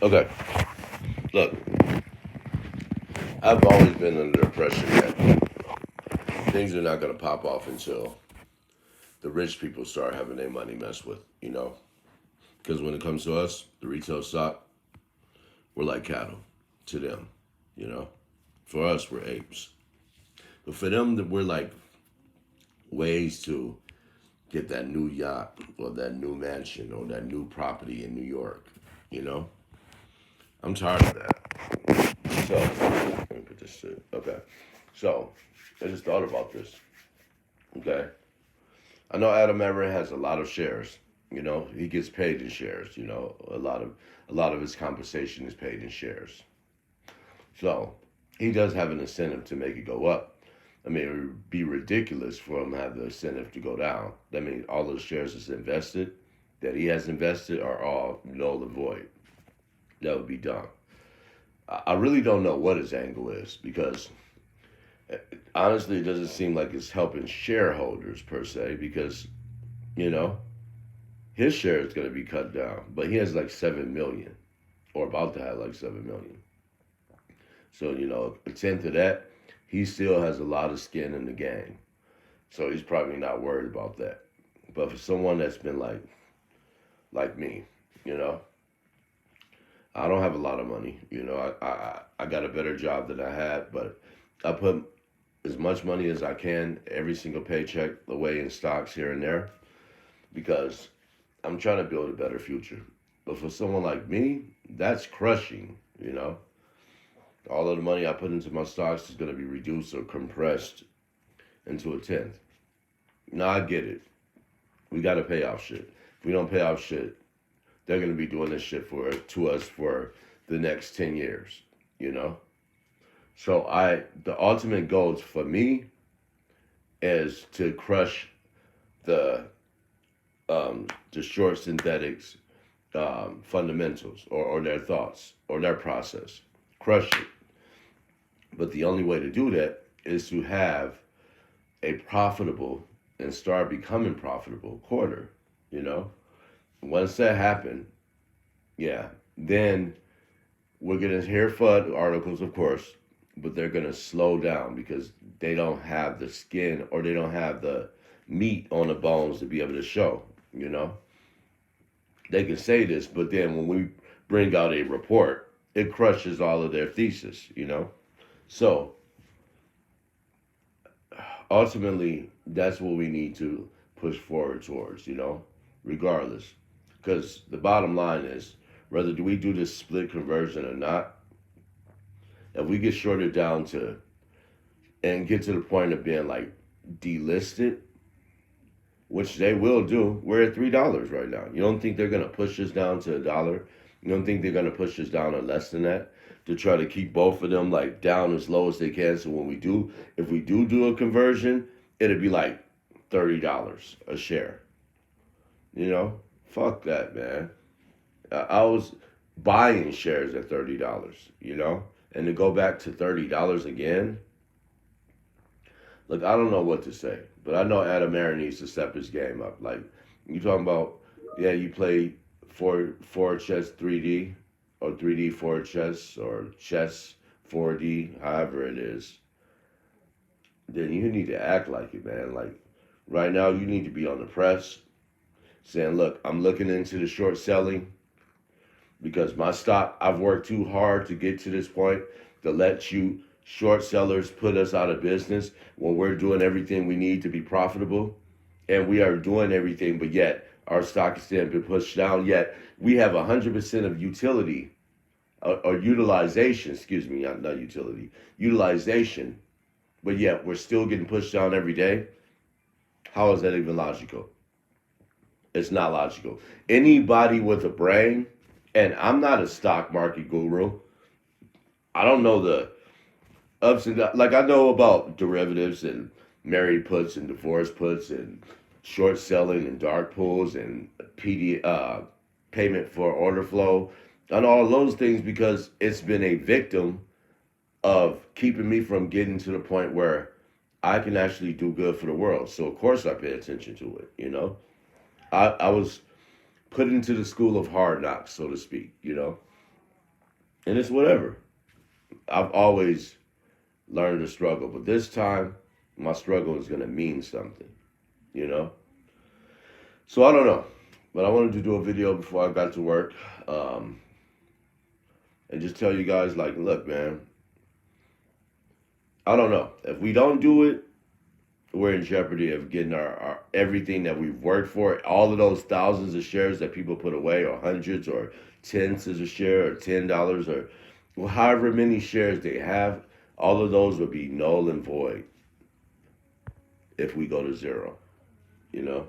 Okay, look, I've always been under the impression that things are not going to pop off until the rich people start having their money messed with, you know? Because when it comes to us, the retail stock, we're like cattle to them, you know? For us, we're apes. But for them, we're like ways to get that new yacht or that new mansion or that new property in New York, you know? I'm tired of that. So, let me put this to, okay. So, I just thought about this, okay? I know Adam Everett has a lot of shares. You know, he gets paid in shares. You know, a lot of his compensation is paid in shares. So he does have an incentive to make it go up. I mean, it would be ridiculous for him to have the incentive to go down. That means all those shares is invested that he has invested are all null and void. That would be dumb. I really don't know what his angle is because honestly, it doesn't seem like it's helping shareholders per se because you know his share is going to be cut down, but he has like 7 million, or about to have like 7 million. So a tenth of that, he still has a lot of skin in the game. So he's probably not worried about that. But for someone that's been like me, you know, I don't have a lot of money. I got a better job than I had, but I put as much money as I can every single paycheck away in stocks here and there because I'm trying to build a better future. But for someone like me, that's crushing, you know. All of the money I put into my stocks is going to be reduced or compressed into a tenth. Now I get it. We got to pay off shit. If we don't pay off shit, they're going to be doing this shit to us for the next 10 years, you know. So the ultimate goals for me is to crush the the short synthetics fundamentals or their thoughts or their process. Crush it. But the only way to do that is to have a profitable and start becoming profitable quarter, you know? Once that happened, yeah, then we're going to hear FUD articles, of course, but they're going to slow down because they don't have the skin or they don't have the meat on the bones to be able to show, you know? They can say this, but then when we bring out a report, it crushes all of their thesis, you know? So ultimately, that's what we need to push forward towards, you know, regardless. Because the bottom line is, whether do we do this split conversion or not, if we get shorted down to and get to the point of being like delisted, which they will do, we're at $3 right now. You don't think they're gonna push us down to $1? You don't think they're gonna push us down to less than that to try to keep both of them like down as low as they can? So when we do, if we do a conversion, it'd be like $30 a share. You know, fuck that, man. I was buying shares at $30. You know, and to go back to $30 again. Look, I don't know what to say, but I know Adam Aaron needs to step his game up. Like you talking about, yeah, you play four chess 3D or 3D four chess or chess 4D, however it is. Then you need to act like it, man. Like right now, you need to be on the press saying, "Look, I'm looking into the short selling because my stock. I've worked too hard to get to this point to let you." Short sellers put us out of business when we're doing everything we need to be profitable and we are doing everything, but yet our stock is still been pushed down. Yet we have 100% of utility or utilization, excuse me, not utility, utilization, but yet we're still getting pushed down every day. How is that even logical? It's not logical. Anybody with a brain, and I'm not a stock market guru, I don't know the ups and downs. Like I know about derivatives and married puts and divorce puts and short selling and dark pools and payment for order flow and all those things because it's been a victim of keeping me from getting to the point where I can actually do good for the world. So of course I pay attention to it. I was put into the school of hard knocks, so to speak. And it's whatever. I've always learned to struggle, but this time my struggle is gonna mean something, you know? So I don't know. But I wanted to do a video before I got to work. And just tell you guys, like, look, man, I don't know. If we don't do it, we're in jeopardy of getting our everything that we've worked for, all of those thousands of shares that people put away, or hundreds, or tens as a share, or $10, or well, however many shares they have, all of those would be null and void if we go to zero, you know?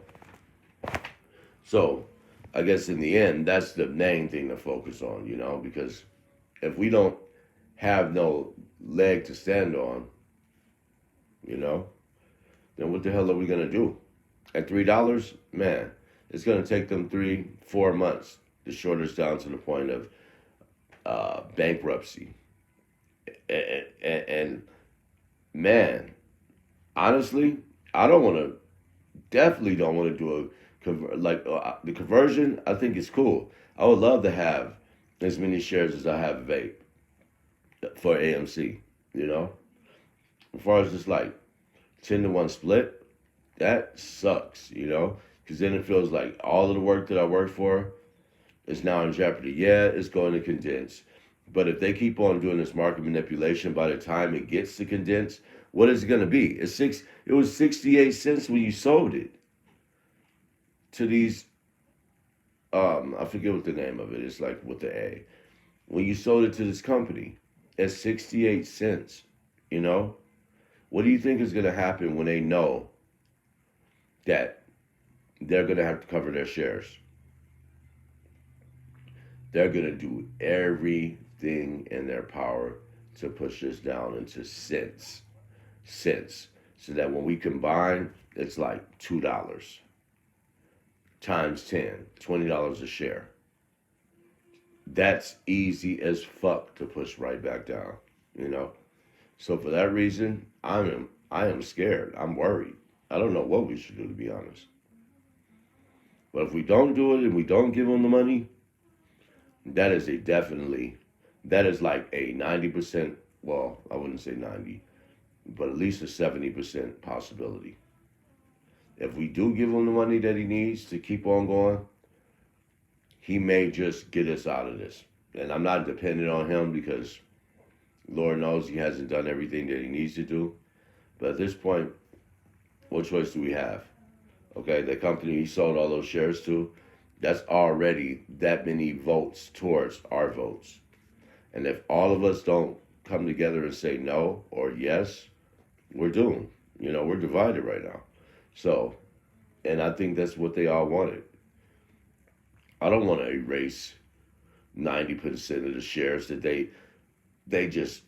So I guess in the end, that's the main thing to focus on, you know, because if we don't have no leg to stand on, you know, then what the hell are we gonna do? At $3, man, it's gonna take them 3-4 months to short us down to the point of bankruptcy. And man, honestly, I don't want to. Definitely don't want to do the conversion. I think it's cool. I would love to have as many shares as I have vape for AMC. You know, as far as just like 10-to-1 split, that sucks. You know, because then it feels like all of the work that I worked for is now in jeopardy. Yeah, it's going to condense. But if they keep on doing this market manipulation, by the time it gets to condense, what is it going to be? It was 68 cents when you sold it to these. I forget what the name of it is. Like with the A. When you sold it to this company at 68 cents, you know, what do you think is going to happen when they know that they're going to have to cover their shares? They're going to do everything in their power to push this down into cents, so that when we combine, it's like $2 times 10, $20 a share. That's easy as fuck to push right back down, you know. So for that reason, I am scared. I'm worried. I don't know what we should do, to be honest. But if we don't do it and we don't give them the money, that is like a 90%, well, I wouldn't say 90, but at least a 70% possibility. If we do give him the money that he needs to keep on going, he may just get us out of this. And I'm not dependent on him because Lord knows he hasn't done everything that he needs to do. But at this point, what choice do we have? Okay, the company he sold all those shares to, that's already that many votes towards our votes. And if all of us don't come together and say no or yes, we're doomed. You know, we're divided right now. So, and I think that's what they all wanted. I don't want to erase 90% of the shares that they just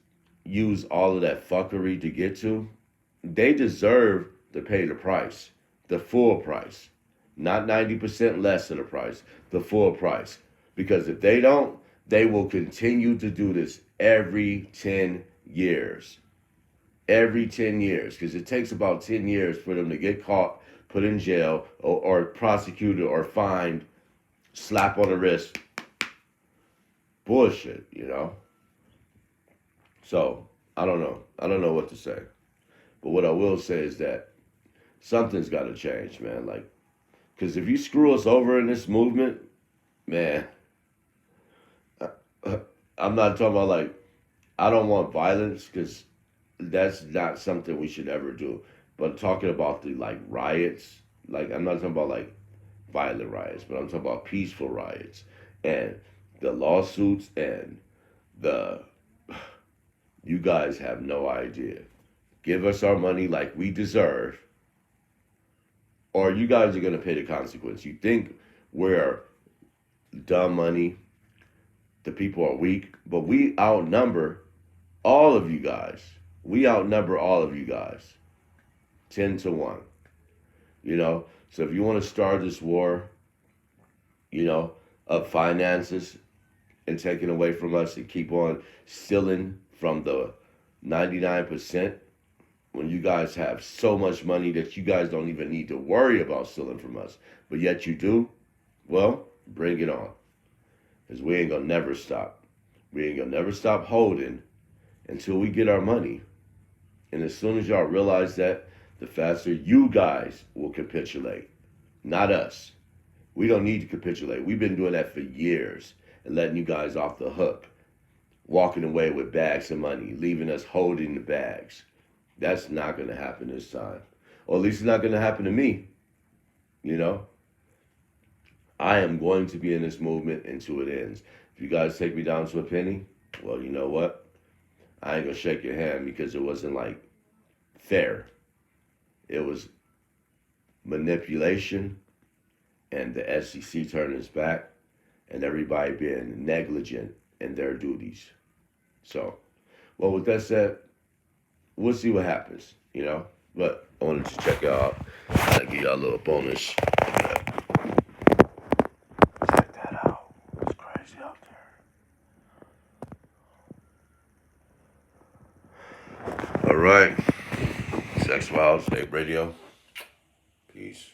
use all of that fuckery to get to. They deserve to pay the price, the full price, not 90% less of the price, the full price. Because if they don't, they will continue to do this every 10 years. Every 10 years. Because it takes about 10 years for them to get caught, put in jail, or prosecuted, or fined, slap on the wrist. Bullshit, you know? So, I don't know. I don't know what to say. But what I will say is that something's got to change, man. Like, because if you screw us over in this movement, man, I'm not talking about like, I don't want violence because that's not something we should ever do. But talking about the like riots, like I'm not talking about like violent riots, but I'm talking about peaceful riots and the lawsuits and the, you guys have no idea. Give us our money like we deserve, or you guys are going to pay the consequence. You think we're dumb money, the people are weak, but we outnumber all of you guys. We outnumber all of you guys 10-to-1, you know. So if you want to start this war, you know, of finances and taking away from us and keep on stealing from the 99%, when you guys have so much money that you guys don't even need to worry about stealing from us, but yet you do, well, bring it on. Because we ain't going to never stop. We ain't gonna never stop holding until we get our money. And as soon as y'all realize that, the faster you guys will capitulate, not us. We don't need to capitulate. We've been doing that for years and letting you guys off the hook, walking away with bags of money, leaving us holding the bags. That's not going to happen this time. Or at least it's not going to happen to me. You know, I am going to be in this movement until it ends. If you guys take me down to a penny, well, you know what? I ain't going to shake your hand because it wasn't like fair. It was manipulation and the SEC turning its back and everybody being negligent in their duties. So, well, with that said, we'll see what happens, you know? But I wanted to check y'all out and give y'all a little bonus. Check that out. It's crazy out there. All right. Sex Files, State Radio. Peace.